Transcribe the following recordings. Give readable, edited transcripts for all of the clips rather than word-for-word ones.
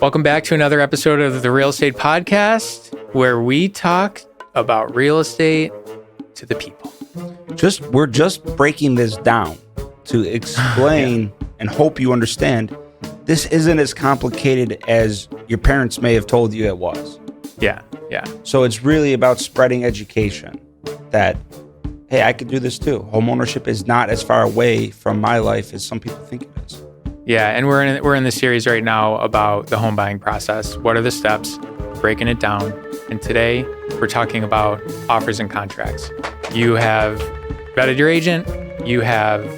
Welcome back to another episode of the Real Estate Podcast, where we talk about real estate to the people. We're just breaking this down to explain and hope you understand this isn't as complicated as your parents may have told you it was. Yeah. So it's really about spreading education that, hey, I could do this too. Homeownership is not as far away from my life as some people think it is. Yeah, and we're in the series right now about the home buying process. What are the steps? Breaking it down. And today we're talking about offers and contracts. You have vetted your agent. You have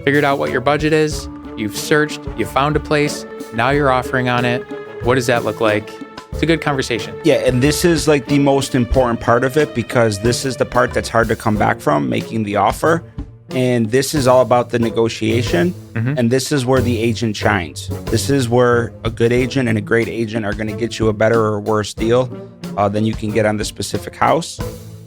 figured out what your budget is. You've searched. You found a place. Now you're offering on it. What does that look like? It's a good conversation. Yeah, and this is like the most important part of it because this is the part that's hard to come back from, making the offer. And this is all about the negotiation. And this is where the agent shines. This is where a good agent and a great agent are going to get you a better or worse deal than you can get on the specific house.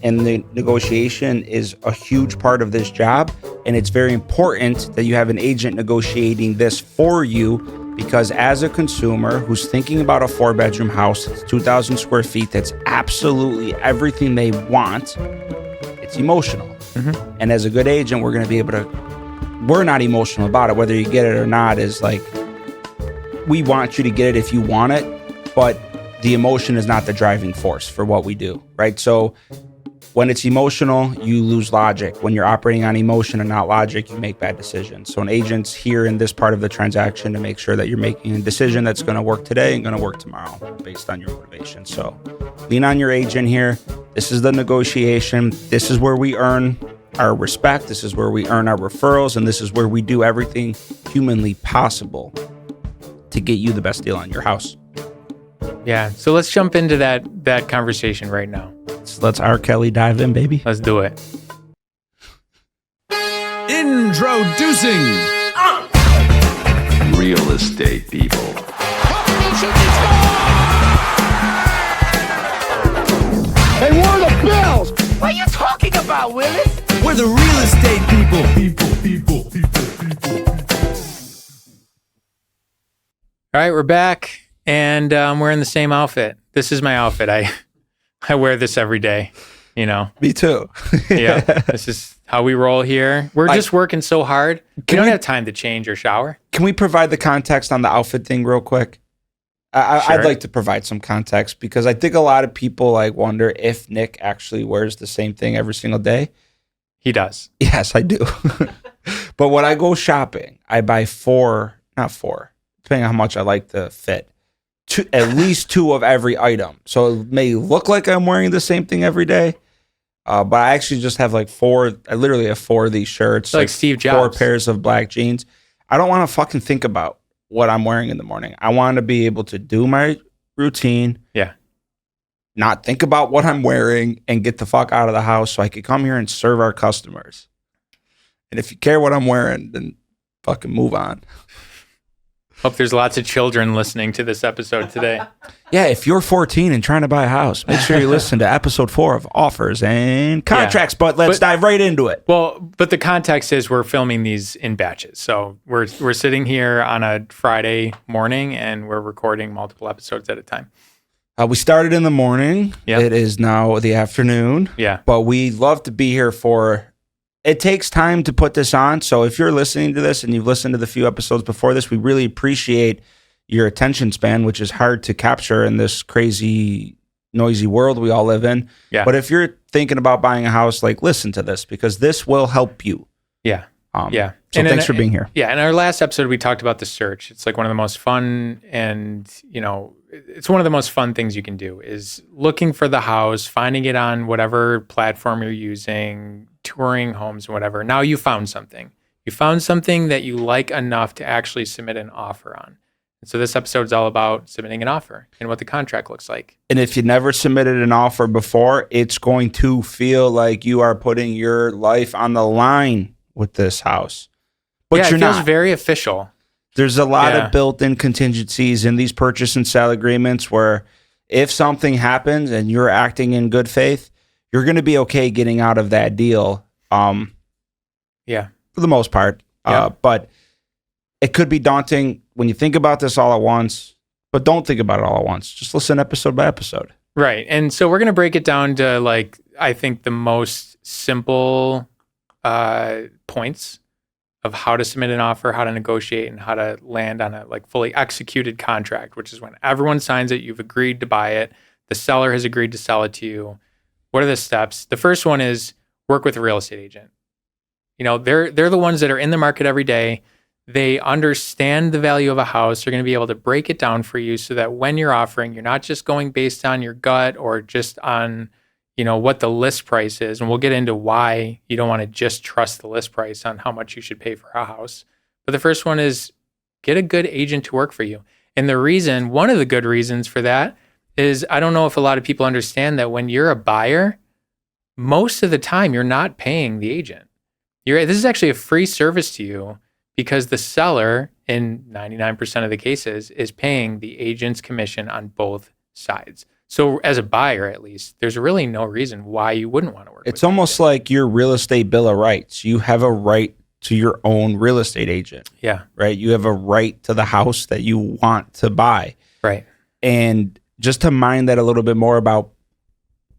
And the negotiation is a huge part of this job. And it's very important that you have an agent negotiating this for you, because as a consumer who's thinking about a 4-bedroom house, it's 2,000 square feet, that's absolutely everything they want, it's emotional. And as a good agent, we're going to be able to, we're not emotional about it. Whether you get it or not is like, we want you to get it if you want it, but the emotion is not the driving force for what we do, right? So when it's emotional, you lose logic. When you're operating on emotion and not logic, you make bad decisions. So an agent's here in this part of the transaction to make sure that you're making a decision that's going to work today and going to work tomorrow based on your motivation. So lean on your agent here. This is the negotiation. This is where we earn our respect. This is where we earn our referrals. And this is where we do everything humanly possible to get you the best deal on your house. Yeah. So let's jump into that conversation right now. Let's R. Kelly dive in, baby. Let's do it. Introducing Real Estate People. Hey, we're the Bills! What are you talking about, Willis? We're the real estate people. All right, we're back, and I'm wearing the same outfit. This is my outfit. I wear this every day, you know. Me too. Yeah, this is how we roll here. We're just working so hard. We don't have time to change or shower. Can we provide the context on the outfit thing real quick? Sure. I'd like to provide some context because I think a lot of people like wonder if Nick actually wears the same thing every single day. He does. Yes, I do. But when I go shopping, I buy not four, depending on how much I like the fit, at least 2 of every item. So it may look like I'm wearing the same thing every day, but I actually just have like 4. I literally have 4 of these shirts, like Steve Jobs. 4 pairs of black jeans. I don't want to fucking think about what I'm wearing in the morning. I want to be able to do my routine. Yeah. Not think about what I'm wearing and get the fuck out of the house so I could come here and serve our customers. And if you care what I'm wearing, then fucking move on. Hope there's lots of children listening to this episode today. Yeah, if you're 14 and trying to buy a house, make sure you listen to episode 4 of Offers and Contracts. Yeah. But let's dive right into it. Well, but the context is we're filming these in batches. So we're sitting here on a Friday morning and we're recording multiple episodes at a time. We started in the morning. Yeah. It is now the afternoon. Yeah. But we love to be here for... It takes time to put this on. So if you're listening to this and you've listened to the few episodes before this, we really appreciate your attention span, which is hard to capture in this crazy, noisy world we all live in. Yeah. But if you're thinking about buying a house, like listen to this because this will help you. Yeah. Yeah. So thanks for being here. Yeah. In our last episode, we talked about the search. It's like one of the most fun and, it's one of the most fun things you can do is looking for the house, finding it on whatever platform you're using, touring homes, whatever. Now you found something. You found something that you like enough to actually submit an offer on. And so this episode is all about submitting an offer and what the contract looks like. And if you never submitted an offer before, it's going to feel like you are putting your life on the line with this house. But yeah, you're it feels not. very official. There's a lot of built-in contingencies in these purchase and sale agreements where if something happens and you're acting in good faith, you're going to be okay getting out of that deal. For the most part. But it could be daunting when you think about this all at once. But don't think about it all at once. Just listen episode by episode. Right. And so we're going to break it down to like, I think the most simple points of how to submit an offer, how to negotiate, and how to land on a like fully executed contract, which is when everyone signs it, you've agreed to buy it, the seller has agreed to sell it to you. What are the steps? The first one is work with a real estate agent. You know, they're the ones that are in the market every day. They understand the value of a house. They're going to be able to break it down for you so that when you're offering, you're not just going based on your gut or just on, you know, what the list price is. And we'll get into why you don't want to just trust the list price on how much you should pay for a house. But the first one is get a good agent to work for you. And one of the good reasons for that is I don't know if a lot of people understand that when you're a buyer, most of the time you're not paying the agent. This is actually a free service to you because the seller, in 99% of the cases, is paying the agent's commission on both sides. So as a buyer, at least, there's really no reason why you wouldn't want to work with It's almost like your real estate bill of rights. You have a right to your own real estate agent. Yeah. Right? You have a right to the house that you want to buy. Right. And just to mind that a little bit more about,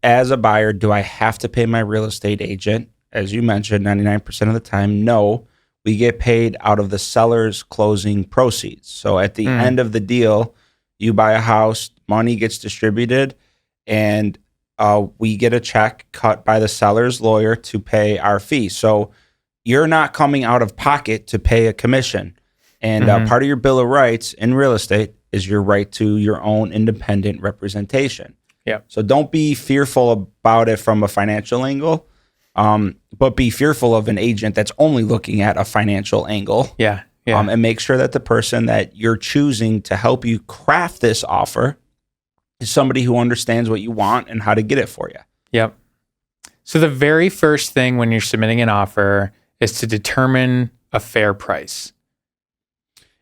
as a buyer, do I have to pay my real estate agent? As you mentioned, 99% of the time, no. We get paid out of the seller's closing proceeds. So at the end of the deal, you buy a house, money gets distributed, and we get a check cut by the seller's lawyer to pay our fee. So you're not coming out of pocket to pay a commission. And part of your bill of rights in real estate is your right to your own independent representation. Yeah. So don't be fearful about it from a financial angle, but be fearful of an agent that's only looking at a financial angle. Yeah. Yeah. And make sure that the person that you're choosing to help you craft this offer is somebody who understands what you want and how to get it for you. Yep. So the very first thing when you're submitting an offer is to determine a fair price.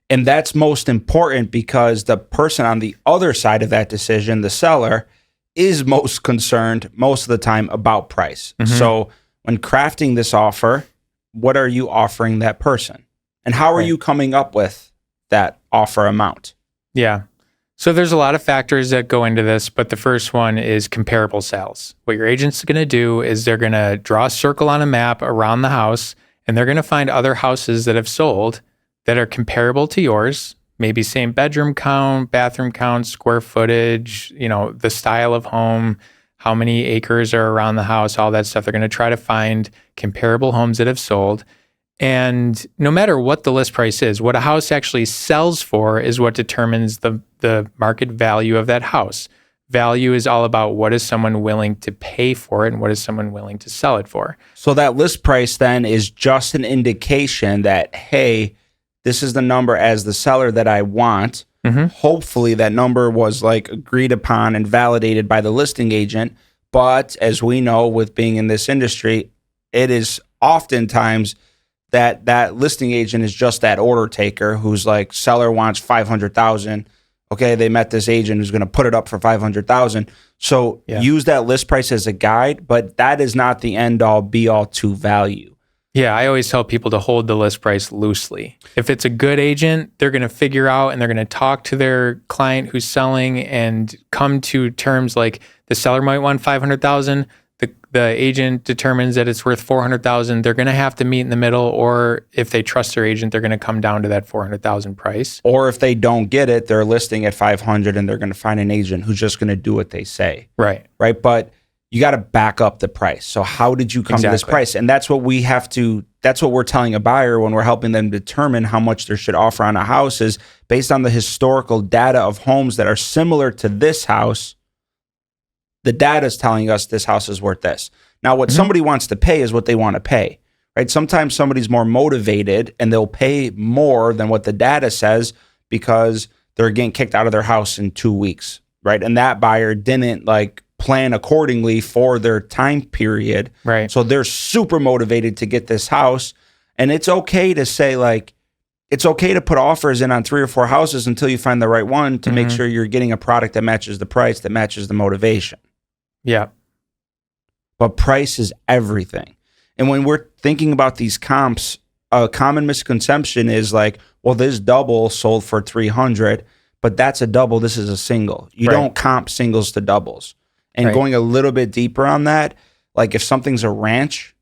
And that's most important because the person on the other side of that decision, the seller, is most concerned most of the time about price. So when crafting this offer, what are you offering that person? And how are you coming up with that offer amount? Yeah. So there's a lot of factors that go into this, but the first one is comparable sales. What your agent's going to do is they're going to draw a circle on a map around the house, and they're going to find other houses that have sold that are comparable to yours, maybe same bedroom count, bathroom count, square footage, you know, the style of home, how many acres are around the house, all that stuff. They're going to try to find comparable homes that have sold. And no matter what the list price is, what a house actually sells for is what determines the market value of that house. Value is all about what is someone willing to pay for it and what is someone willing to sell it for. So that list price then is just an indication that, hey, this is the number as the seller that I want. Hopefully that number was like agreed upon and validated by the listing agent. But as we know, with being in this industry, it is oftentimes that listing agent is just that order taker who's like, seller wants 500,000. Okay, they met this agent who's going to put it up for 500,000. So use that list price as a guide, but that is not the end all be all to value. Yeah, I always tell people to hold the list price loosely. If it's a good agent, they're going to figure out and they're going to talk to their client who's selling and come to terms like the seller might want 500,000. The agent determines that it's worth 400,000. They're going to have to meet in the middle, or if they trust their agent, they're going to come down to that 400,000 price. Or if they don't get it, they're listing at 500 and they're going to find an agent who's just going to do what they say. Right. Right. But you got to back up the price. So how did you come to this price? And that's what we're telling a buyer when we're helping them determine how much they should offer on a house is based on the historical data of homes that are similar to this house. The data is telling us this house is worth this. Now, what somebody wants to pay is what they want to pay, right? Sometimes somebody's more motivated and they'll pay more than what the data says because they're getting kicked out of their house in 2 weeks, right? And that buyer didn't like plan accordingly for their time period. Right. So they're super motivated to get this house. And it's okay to say like, it's okay to put offers in on 3 or 4 houses until you find the right one to make sure you're getting a product that matches the price, that matches the motivation. Yeah. But price is everything. And when we're thinking about these comps, a common misconception is like, well, this double sold for 300, but that's a double. This is a single. You Right. don't comp singles to doubles. And Right. going a little bit deeper on that, like if something's a ranch,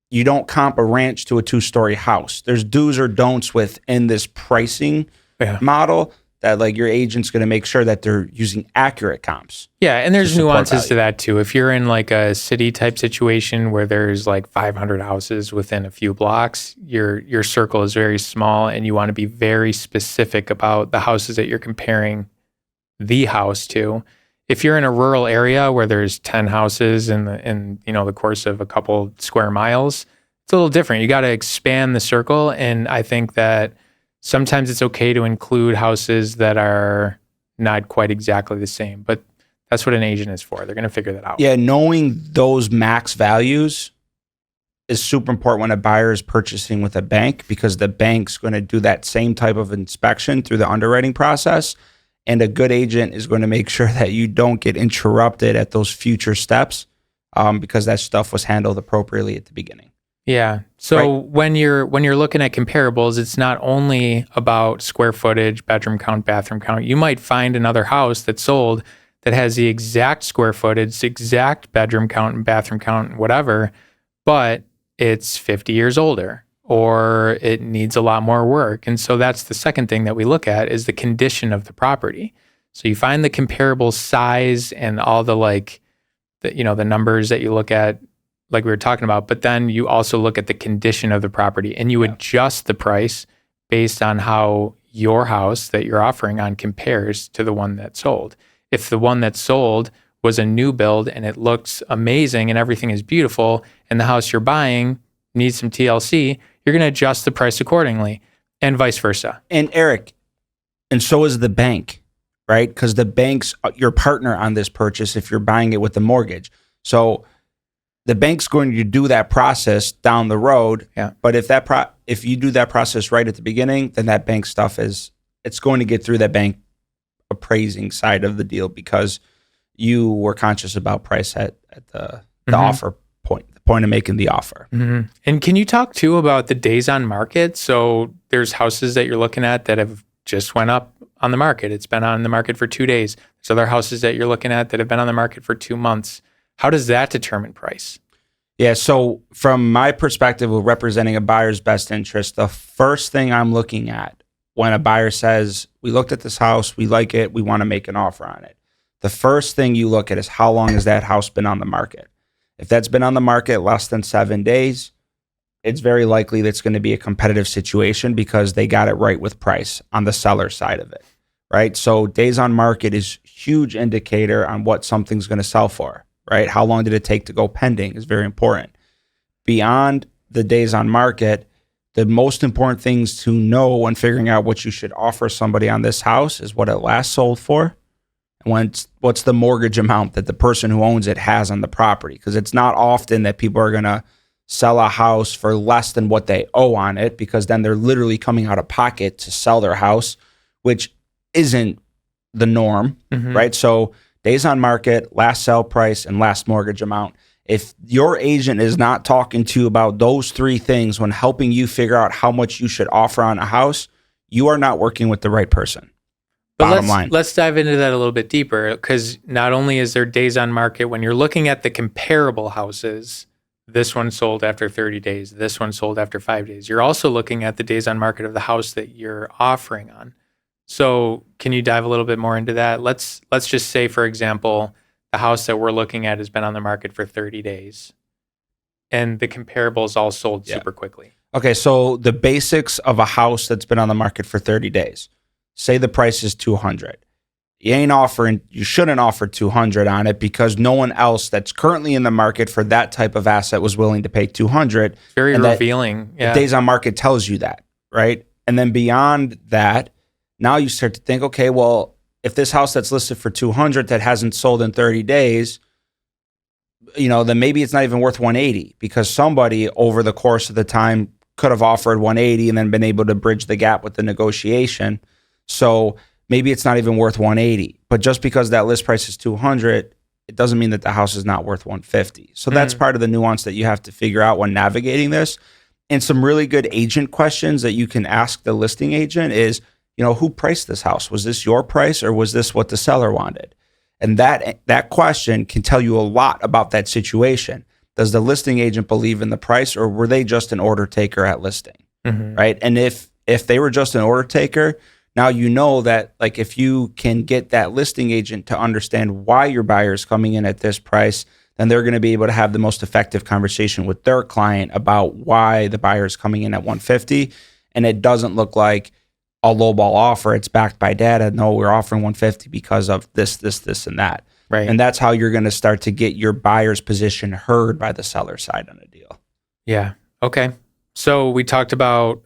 you don't comp a ranch to a 2-story house. There's do's or don'ts within this pricing Yeah. model that like your agent's going to make sure that they're using accurate comps. Yeah, and there's support nuances value. to that too. If you're in like a city type situation where there's like 500 houses within a few blocks, your circle is very small, and you want to be very specific about the houses that you're comparing the house to. If you're in a rural area where there's 10 houses in the course of a couple square miles, it's a little different. You got to expand the circle, and I think that sometimes it's okay to include houses that are not quite exactly the same, but that's what an agent is for. They're going to figure that out. Yeah, knowing those max values is super important when a buyer is purchasing with a bank, because the bank's going to do that same type of inspection through the underwriting process. And a good agent is going to make sure that you don't get interrupted at those future steps, because that stuff was handled appropriately at the beginning. Yeah. So when you're looking at comparables, it's not only about square footage, bedroom count, bathroom count. You might find another house that's sold that has the exact square footage, exact bedroom count and bathroom count and whatever, but it's 50 years older or it needs a lot more work. And so that's the second thing that we look at is the condition of the property. So you find the comparable size and all the the numbers that you look at, like we were talking about, but then you also look at the condition of the property and you adjust the price based on how your house that you're offering on compares to the one that sold. If the one that sold was a new build and it looks amazing and everything is beautiful and the house you're buying needs some TLC, you're going to adjust the price accordingly and vice versa. And Eric, and so is the bank, right? Because the bank's your partner on this purchase if you're buying it with a mortgage. So the bank's going to do that process down the road. Yeah. But if you do that process right at the beginning, then that bank stuff it's going to get through that bank appraising side of the deal because you were conscious about price at the offer point, the point of making the offer. Mm-hmm. And can you talk too about the days on market? So there's houses that you're looking at that have just went up on the market. It's been on the market for 2 days. There's other houses that you're looking at that have been on the market for 2 months. How does that determine price? Yeah, so from my perspective of representing a buyer's best interest, the first thing I'm looking at when a buyer says, we looked at this house, we like it, we want to make an offer on it. The first thing you look at is how long has that house been on the market? If that's been on the market less than 7 days, it's very likely that's going to be a competitive situation because they got it right with price on the seller side of it, right? So days on market is a huge indicator on what something's going to sell for. Right? How long did it take to go pending is very important. Beyond the days on market, the most important things to know when figuring out what you should offer somebody on this house is what it last sold for and what's the mortgage amount that the person who owns it has on the property. Because it's not often that people are going to sell a house for less than what they owe on it, because then they're literally coming out of pocket to sell their house, which isn't the norm, right? So days on market, last sell price, and last mortgage amount. If your agent is not talking to you about those three things when helping you figure out how much you should offer on a house, you are not working with the right person. But Bottom line. let's dive into that a little bit deeper, because not only is there days on market, when you're looking at the comparable houses, this one sold after 30 days, this one sold after 5 days. You're also looking at the days on market of the house that you're offering on. So can you dive a little bit more into that? Let's just say, for example, the house that we're looking at has been on the market for 30 days and the comparables all sold super quickly. Okay, so the basics of a house that's been on the market for 30 days. Say the price is 200. You shouldn't offer 200 on it because no one else that's currently in the market for that type of asset was willing to pay 200. Very and revealing. The days on market tells you that, right? And then beyond that, now you start to think, okay, well, if this house that's listed for 200 that hasn't sold in 30 days, then maybe it's not even worth 180 because somebody over the course of the time could have offered 180 and then been able to bridge the gap with the negotiation. So maybe it's not even worth 180. But just because that list price is 200, it doesn't mean that the house is not worth 150. So that's part of the nuance that you have to figure out when navigating this. And some really good agent questions that you can ask the listing agent is, who priced this house? Was this your price or was this what the seller wanted? And that question can tell you a lot about that situation. Does the listing agent believe in the price, or were they just an order taker at listing? Right? And if they were just an order taker, now you know that, like, if you can get that listing agent to understand why your buyer is coming in at this price, then they're going to be able to have the most effective conversation with their client about why the buyer is coming in at 150. And it doesn't look like a lowball offer. It's backed by data. No, we're offering 150 because of this, and that. Right. And that's how you're going to start to get your buyer's position heard by the seller side on a deal. Yeah. Okay. So we talked about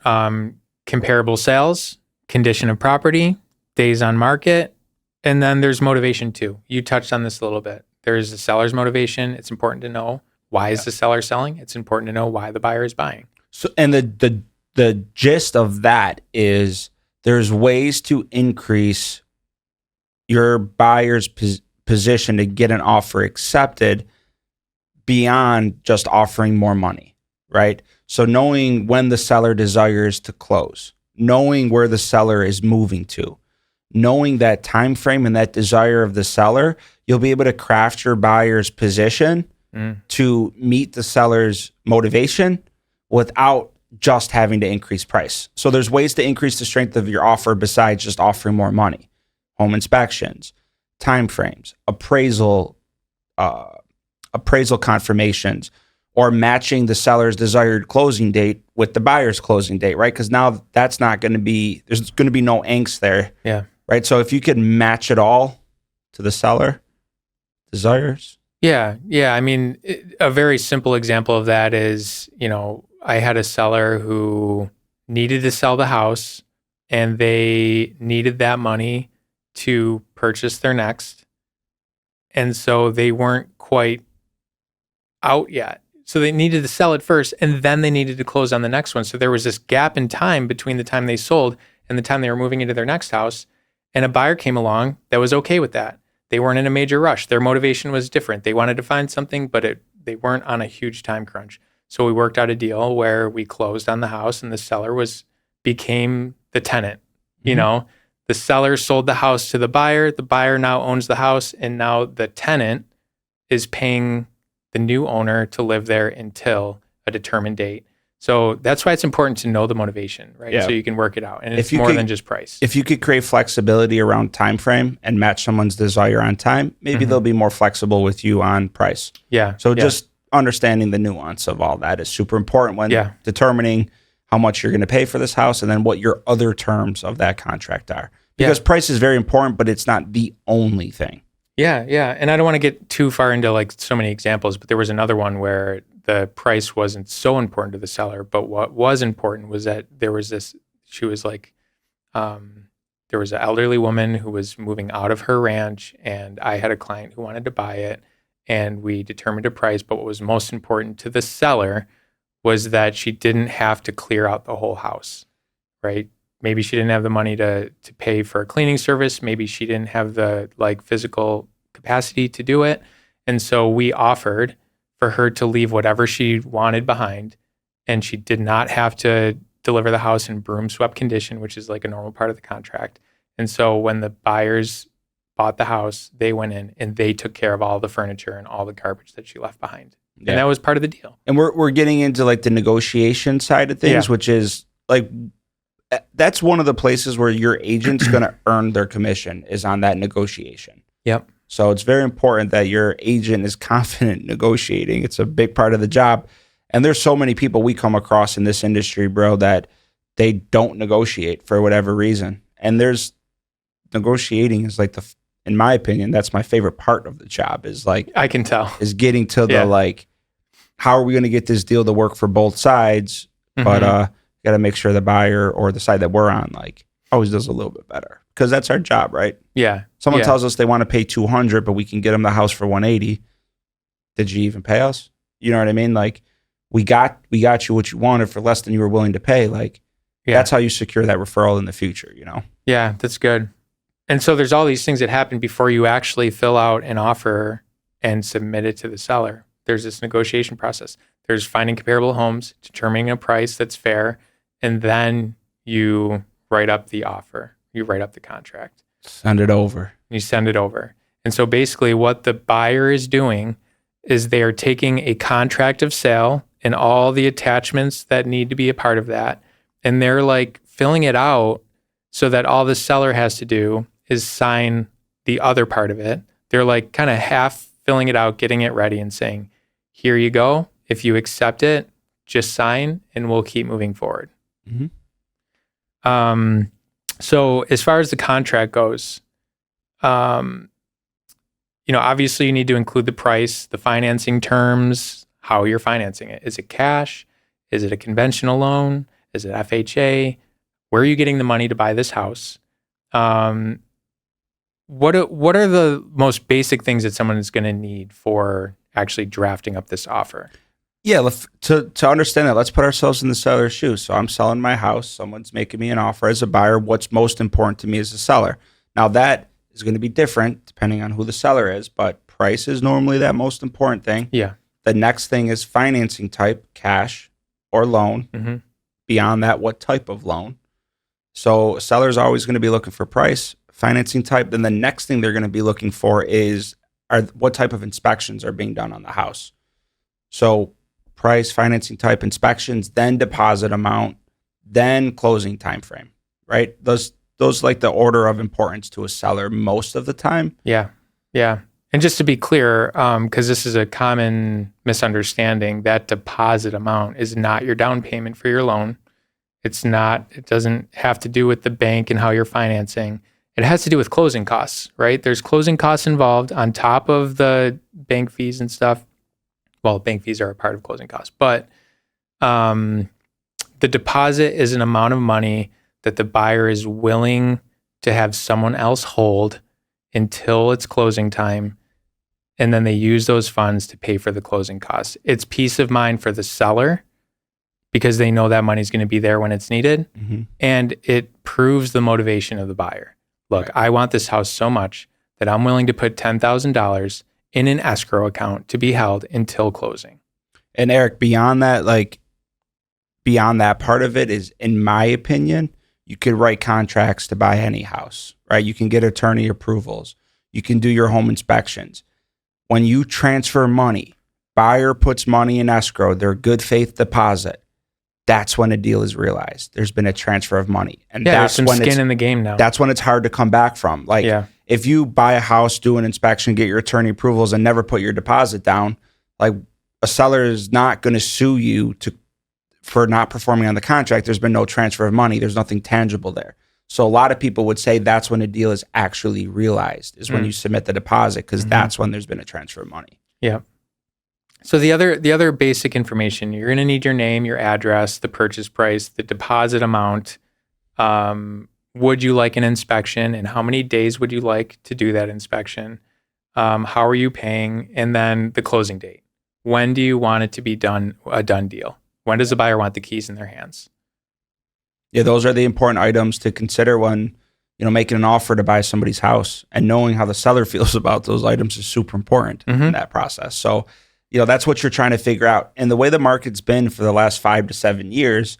comparable sales, condition of property, days on market, and then there's motivation too. You touched on this a little bit. There's the seller's motivation. It's important to know why is the seller selling. It's important to know why the buyer is buying. So, and the gist of that is there's ways to increase your buyer's position to get an offer accepted beyond just offering more money, right? So knowing when the seller desires to close, knowing where the seller is moving to, knowing that time frame and that desire of the seller, you'll be able to craft your buyer's position to meet the seller's motivation without just having to increase price. So there's ways to increase the strength of your offer besides just offering more money. Home inspections, time frames, appraisal confirmations, or matching the seller's desired closing date with the buyer's closing date, right? Because now that's not going to be, there's going to be no angst there. Yeah. Right. So if you could match it all to the seller desires. Yeah. Yeah. I mean, a very simple example of that is, I had a seller who needed to sell the house and they needed that money to purchase their next. And so they weren't quite out yet. So they needed to sell it first and then they needed to close on the next one. So there was this gap in time between the time they sold and the time they were moving into their next house. And a buyer came along that was okay with that. They weren't in a major rush. Their motivation was different. They wanted to find something, but they weren't on a huge time crunch. So we worked out a deal where we closed on the house and the seller became the tenant. The seller sold the house to the buyer now owns the house, and now the tenant is paying the new owner to live there until a determined date. So that's why it's important to know the motivation, right? Yeah. So you can work it out, and it's more than just price. If you could create flexibility around time frame and match someone's desire on time, maybe they'll be more flexible with you on price. Yeah. So just understanding the nuance of all that is super important when determining how much you're going to pay for this house and then what your other terms of that contract are. Because price is very important, but it's not the only thing. Yeah, yeah. And I don't want to get too far into like so many examples, but there was another one where the price wasn't so important to the seller, but what was important was that there was she was like, there was an elderly woman who was moving out of her ranch, and I had a client who wanted to buy it, and we determined a price. But what was most important to the seller was that she didn't have to clear out the whole house, right? Maybe she didn't have the money to pay for a cleaning service. Maybe she didn't have the physical capacity to do it. And so we offered for her to leave whatever she wanted behind, and she did not have to deliver the house in broom swept condition, which is like a normal part of the contract. And so when the buyers bought the house, they went in and they took care of all the furniture and all the garbage that she left behind. Yeah. And that was part of the deal. And we're getting into like the negotiation side of things, which is like, that's one of the places where your agent's going to earn their commission is on that negotiation. Yep. So it's very important that your agent is confident negotiating. It's a big part of the job. And there's so many people we come across in this industry, bro, that they don't negotiate for whatever reason. And there's negotiating is like in my opinion, that's my favorite part of the job is like, I can tell, is getting to the like, how are we going to get this deal to work for both sides? But got to make sure the buyer or the side that we're on like always does a little bit better because that's our job, right? Yeah. Someone tells us they want to pay 200, but we can get them the house for 180. Did you even pay us? You know what I mean? Like we got you what you wanted for less than you were willing to pay. Like that's how you secure that referral in the future, you know? Yeah, that's good. And so there's all these things that happen before you actually fill out an offer and submit it to the seller. There's this negotiation process. There's finding comparable homes, determining a price that's fair, and then you write up the offer. you write up the contract. Send it over. You send it over. And so basically what the buyer is doing is they are taking a contract of sale and all the attachments that need to be a part of that, and they're like filling it out so that all the seller has to do is sign the other part of it. They're like kind of half filling it out, getting it ready and saying, here you go. If you accept it, just sign and we'll keep moving forward. Mm-hmm. So as far as the contract goes, obviously you need to include the price, the financing terms, how you're financing it. Is it cash? Is it a conventional loan? Is it FHA? Where are you getting the money to buy this house? What are the most basic things that someone is going to need for actually drafting up this offer? Yeah, to understand that, let's put ourselves in the seller's shoes. So I'm selling my house. Someone's making me an offer as a buyer. What's most important to me as a seller? Now, that is going to be different depending on who the seller is, but price is normally that most important thing. Yeah. The next thing is financing type, cash or loan. Mm-hmm. Beyond that, what type of loan? So a seller is always going to be looking for price, financing type. Then the next thing they're going to be looking for is what type of inspections are being done on the house. So price, financing type, inspections, then deposit amount, then closing time frame, right? Those like the order of importance to a seller most of the time. Yeah. Yeah. And just to be clear, because this is a common misunderstanding, that deposit amount is not your down payment for your loan. It doesn't have to do with the bank and how you're financing. It has to do with closing costs, right? There's closing costs involved on top of the bank fees and stuff. Well, bank fees are a part of closing costs, but the deposit is an amount of money that the buyer is willing to have someone else hold until it's closing time, and then they use those funds to pay for the closing costs. It's peace of mind for the seller because they know that money's going to be there when it's needed, Mm-hmm. and it proves the motivation of the buyer. Look, Right. I want this house so much that I'm willing to put $10,000 in an escrow account to be held until closing. And Eric, beyond that part of it is, in my opinion, you could write contracts to buy any house, right? You can get attorney approvals. You can do your home inspections. When you transfer money, buyer puts money in escrow, their good faith deposit, that's when a deal is realized. There's been a transfer of money. And Yeah, that's there's some when skin in the game now. that's when it's hard to come back from. Like, Yeah. if you buy a house, do an inspection, get your attorney approvals, and never put your deposit down, like, a seller is not going to sue you for not performing on the contract. There's been no transfer of money. There's nothing tangible there. So a lot of people would say that's when a deal is actually realized, is when you submit the deposit, because that's when there's been a transfer of money. Yeah. So the other basic information, you're going to need your name, your address, the purchase price, the deposit amount. Would you like an inspection, and how many days would you like to do that inspection? How are you paying? And then the closing date. When do you want it to be done, a done deal? When does the buyer want the keys in their hands? Yeah, those are the important items to consider when, making an offer to buy somebody's house, and knowing how the seller feels about those items is super important in that process. So, that's what you're trying to figure out. And the way the market's been for the last 5 to 7 years,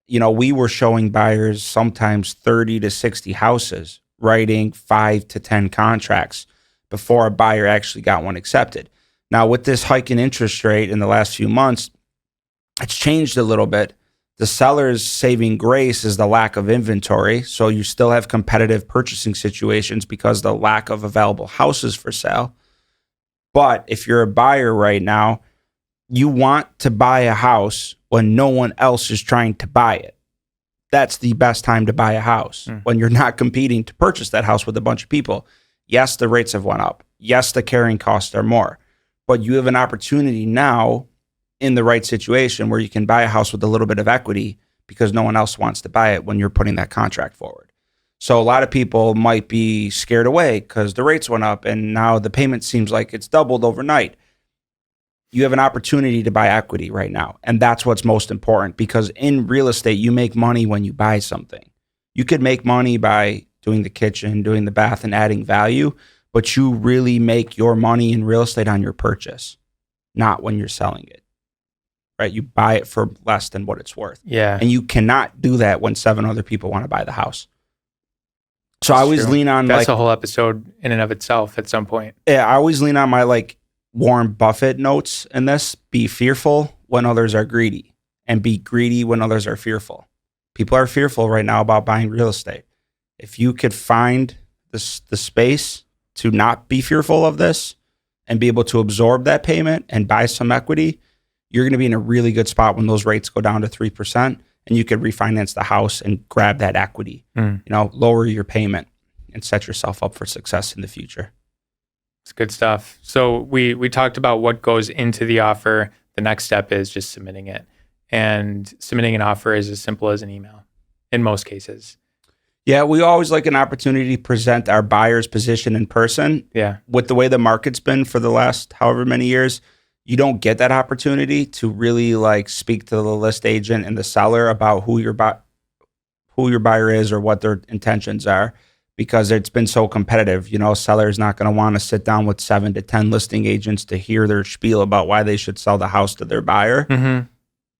we were showing buyers sometimes 30 to 60 houses, writing 5 to 10 contracts before a buyer actually got one accepted. Now, with this hike in interest rate in the last few months, it's changed a little bit. The seller's saving grace is the lack of inventory. So you still have competitive purchasing situations because the lack of available houses for sale. But if you're a buyer right now, you want to buy a house when no one else is trying to buy it. That's the best time to buy a house, when you're not competing to purchase that house with a bunch of people. Yes, the rates have went up. Yes, the carrying costs are more. But you have an opportunity now in the right situation where you can buy a house with a little bit of equity because no one else wants to buy it when you're putting that contract forward. So a lot of people might be scared away because the rates went up and now the payment seems like it's doubled overnight. You have an opportunity to buy equity right now. And that's what's most important, because in real estate, you make money when you buy something. You could make money by doing the kitchen, doing the bath, and adding value, but you really make your money in real estate on your purchase, not when you're selling it. Right? You buy it for less than what it's worth. Yeah. And you cannot do that when 7 other people want to buy the house. So I always lean on that's a whole episode in and of itself at some point. Yeah, I always lean on my like Warren Buffett notes in this. Be fearful when others are greedy, and be greedy when others are fearful. People are fearful right now about buying real estate. If you could find the space to not be fearful of this and be able to absorb that payment and buy some equity, you're going to be in a really good spot when those rates go down to 3%, and you could refinance the house and grab that equity, lower your payment and set yourself up for success in the future. It's good stuff. So we talked about what goes into the offer. The next step is just submitting it. And submitting an offer is as simple as an email in most cases. Yeah, we always like an opportunity to present our buyer's position in person. Yeah. With the way the market's been for the last however many years, you don't get that opportunity to really like speak to the list agent and the seller about who your buyer is or what their intentions are, because it's been so competitive. Seller's not going to want to sit down with 7 to 10 listing agents to hear their spiel about why they should sell the house to their buyer. Mm-hmm.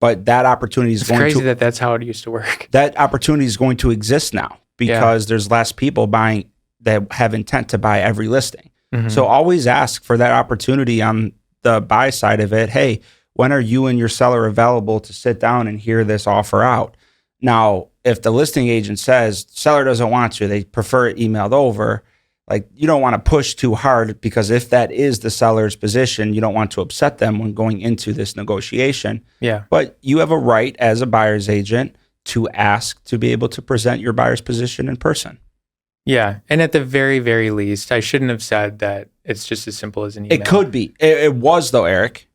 But that opportunity is crazy that's how it used to work. That opportunity is going to exist now because there's less people buying that have intent to buy every listing. Mm-hmm. So always ask for that opportunity on the buy side of it. Hey, when are you and your seller available to sit down and hear this offer out? Now, if the listing agent says seller doesn't want to, they prefer it emailed over, like you don't want to push too hard, because if that is the seller's position, you don't want to upset them when going into this negotiation. Yeah. But you have a right as a buyer's agent to ask to be able to present your buyer's position in person. Yeah. And at the very, very least, I shouldn't have said that it's just as simple as an email. It could be. It was though, Eric.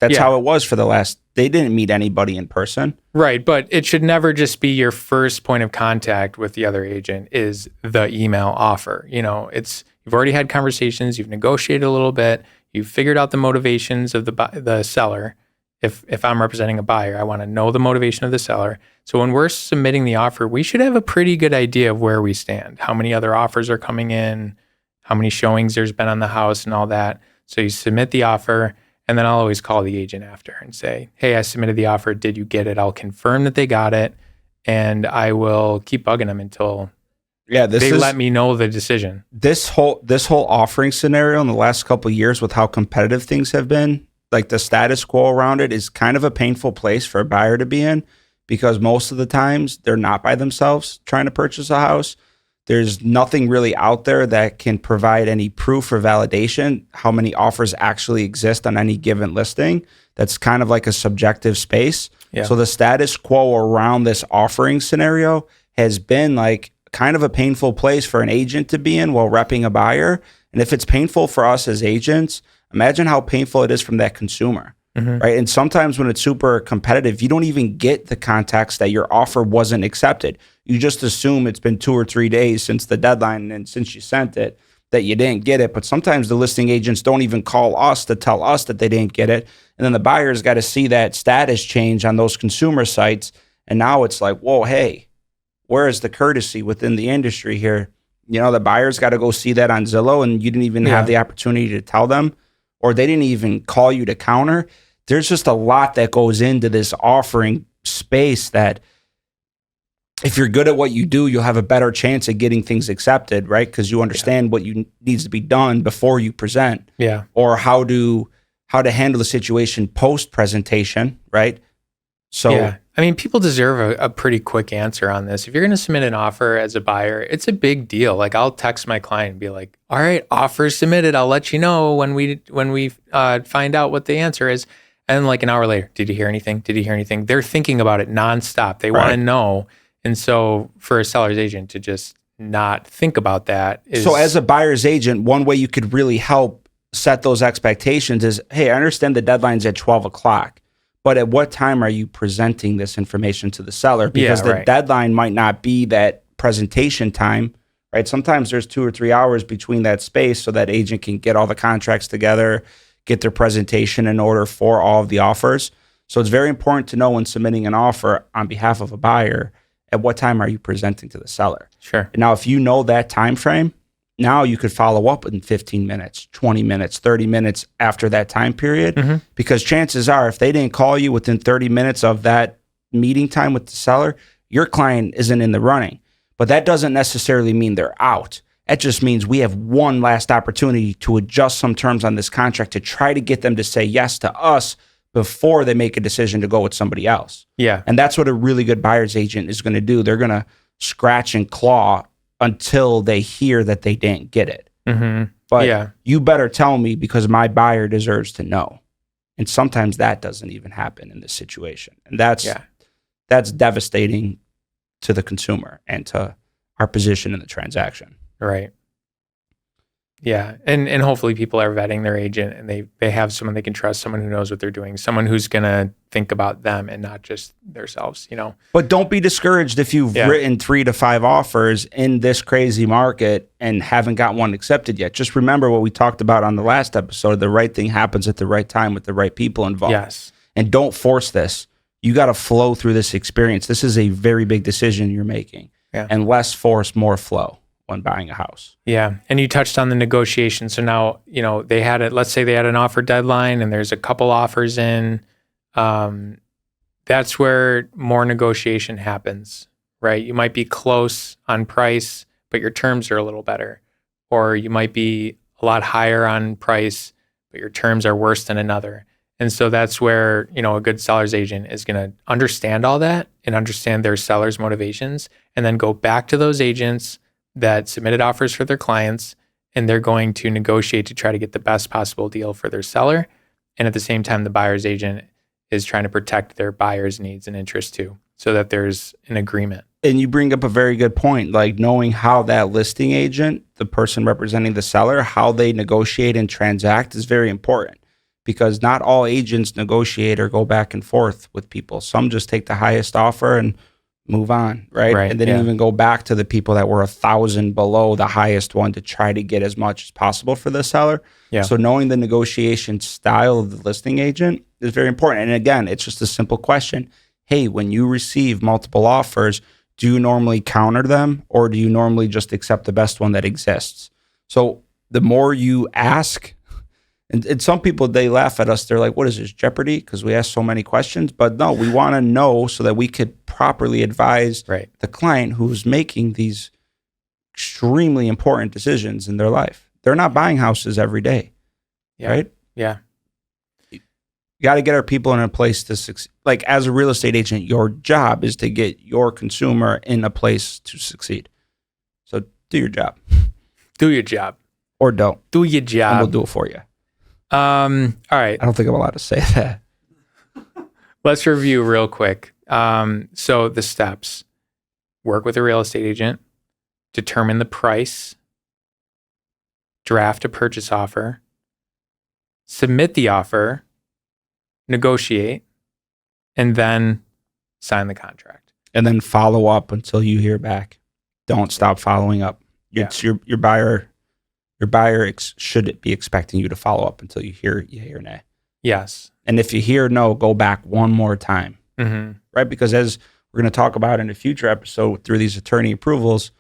That's how it was for they didn't meet anybody in person. Right. But it should never just be your first point of contact with the other agent is the email offer. You've already had conversations, you've negotiated a little bit, you've figured out the motivations of the seller. If I'm representing a buyer, I want to know the motivation of the seller. So when we're submitting the offer, we should have a pretty good idea of where we stand, how many other offers are coming in, how many showings there's been on the house and all that. So you submit the offer, and then I'll always call the agent after and say, hey, I submitted the offer. Did you get it? I'll confirm that they got it, and I will keep bugging them until they let me know the decision. This whole offering scenario in the last couple of years with how competitive things have been, like the status quo around it, is kind of a painful place for a buyer to be in, because most of the times they're not by themselves trying to purchase a house. There's nothing really out there that can provide any proof or validation how many offers actually exist on any given listing. That's kind of like a subjective space. Yeah. So the status quo around this offering scenario has been like kind of a painful place for an agent to be in while repping a buyer. And if it's painful for us as agents, imagine how painful it is from that consumer. Mm-hmm. Right. And sometimes when it's super competitive, you don't even get the context that your offer wasn't accepted. You just assume it's been 2 or 3 days since the deadline and since you sent it that you didn't get it. But sometimes the listing agents don't even call us to tell us that they didn't get it. And then the buyer's got to see that status change on those consumer sites. And now it's like, whoa, hey, where is the courtesy within the industry here? The buyer's got to go see that on Zillow, and you didn't even have the opportunity to tell them, or they didn't even call you to counter. There's just a lot that goes into this offering space that if you're good at what you do, you'll have a better chance at getting things accepted, right? Because you understand what needs to be done before you present. Yeah. Or how to handle the situation post-presentation, right? So yeah. I mean, people deserve a pretty quick answer on this. If you're going to submit an offer as a buyer, it's a big deal. Like I'll text my client and be like, all right, offer submitted. I'll let you know when we find out what the answer is. And like an hour later, did you hear anything? Did you hear anything? They're thinking about it nonstop. They want to know. And so for a seller's agent to just not think about that is... So as a buyer's agent, one way you could really help set those expectations is, hey, I understand the deadline's at 12 o'clock, but at what time are you presenting this information to the seller? Because the deadline might not be that presentation time, right? Sometimes there's 2 or 3 hours between that space so that agent can get all the contracts together, get their presentation in order for all of the offers. So it's very important to know when submitting an offer on behalf of a buyer, at what time are you presenting to the seller? Sure. Now, if you know that time frame, now you could follow up in 15 minutes, 20 minutes, 30 minutes after that time period, because chances are if they didn't call you within 30 minutes of that meeting time with the seller, your client isn't in the running. But that doesn't necessarily mean they're out. That just means we have one last opportunity to adjust some terms on this contract to try to get them to say yes to us before they make a decision to go with somebody else. Yeah. And that's what a really good buyer's agent is going to do. They're going to scratch and claw until they hear that they didn't get it. Mm-hmm. But you better tell me because my buyer deserves to know. And sometimes that doesn't even happen in this situation. And that's devastating to the consumer and to our position in the transaction. Right. Yeah. And hopefully people are vetting their agent and they have someone they can trust, someone who knows what they're doing, someone who's going to think about them and not just themselves, you know. But don't be discouraged if you've written 3 to 5 offers in this crazy market and haven't got one accepted yet. Just remember what we talked about on the last episode. The right thing happens at the right time with the right people involved. Yes. And don't force this. You got to flow through this experience. This is a very big decision you're making. Yeah. And less force, more flow when buying a house. Yeah. And you touched on the negotiation. So now, you know, let's say they had an offer deadline and there's a couple offers in. That's where more negotiation happens, right? You might be close on price, but your terms are a little better. Or you might be a lot higher on price, but your terms are worse than another. And so that's where, you know, a good seller's agent is going to understand all that and understand their seller's motivations and then go back to those agents that submitted offers for their clients, and they're going to negotiate to try to get the best possible deal for their seller. And at the same time, the buyer's agent is trying to protect their buyer's needs and interests too, so that there's an agreement. And you bring up a very good point, like knowing how that listing agent, the person representing the seller, how they negotiate and transact is very important because not all agents negotiate or go back and forth with people. Some just take the highest offer and move on, right? And they didn't even go back to the people that were 1,000 below the highest one to try to get as much as possible for the seller. Yeah. So knowing the negotiation style of the listing agent is very important. And again, it's just a simple question. Hey, when you receive multiple offers, do you normally counter them or do you normally just accept the best one that exists? So the more you ask, and some people, they laugh at us. They're like, what is this, Jeopardy? Because we ask so many questions. But no, we want to know so that we could properly advise the client who's making these extremely important decisions in their life. They're not buying houses every day, right? Yeah. You got to get our people in a place to succeed. Like as a real estate agent, your job is to get your consumer in a place to succeed. So do your job. Do your job. Or don't. Do your job. And we'll do it for you. All right. I don't think I'm allowed to say that. Let's review real quick. So the steps: work with a real estate agent, determine the price, draft a purchase offer, submit the offer, negotiate, and then sign the contract. And then follow up until you hear back. Don't stop following up. It's your buyer. Your buyer should be expecting you to follow up until you hear yay or nay. Yes. And if you hear no, go back one more time. Mm-hmm. Right? Because as we're going to talk about in a future episode through these attorney approvals,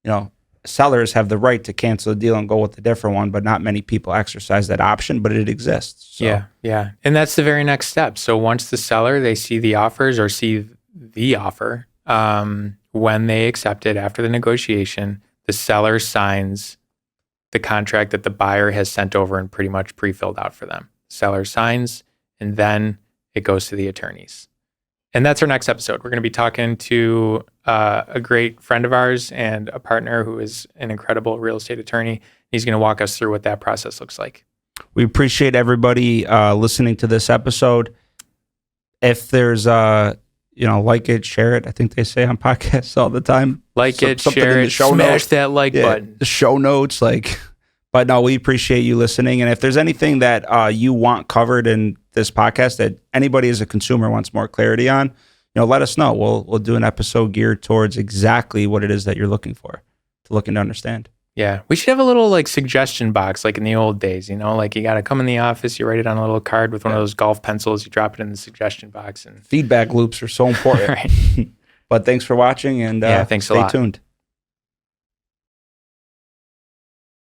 you know, sellers have the right to cancel the deal and go with a different one, but not many people exercise that option, but it exists. So. Yeah. And that's the very next step. So once the seller, they see the offers or see the offer, when they accept it after the negotiation, the seller signs the contract that the buyer has sent over and pretty much pre-filled out for them. Seller signs, and then it goes to the attorneys. And that's our next episode. We're going to be talking to a great friend of ours and a partner who is an incredible real estate attorney. He's going to walk us through what that process looks like. We appreciate everybody listening to this episode. If there's like it, share it. I think they say on podcasts all the time. Like it, share it, smash that like button. The show notes, but no, we appreciate you listening. And if there's anything that you want covered in this podcast that anybody as a consumer wants more clarity on, let us know. We'll do an episode geared towards exactly what it is that you're looking for, looking to understand. Yeah, we should have a little suggestion box like in the old days, you got to come in the office, you write it on a little card with one of those golf pencils, you drop it in the suggestion box. And feedback loops are so important. Right. But thanks for watching and thanks a lot. Stay tuned.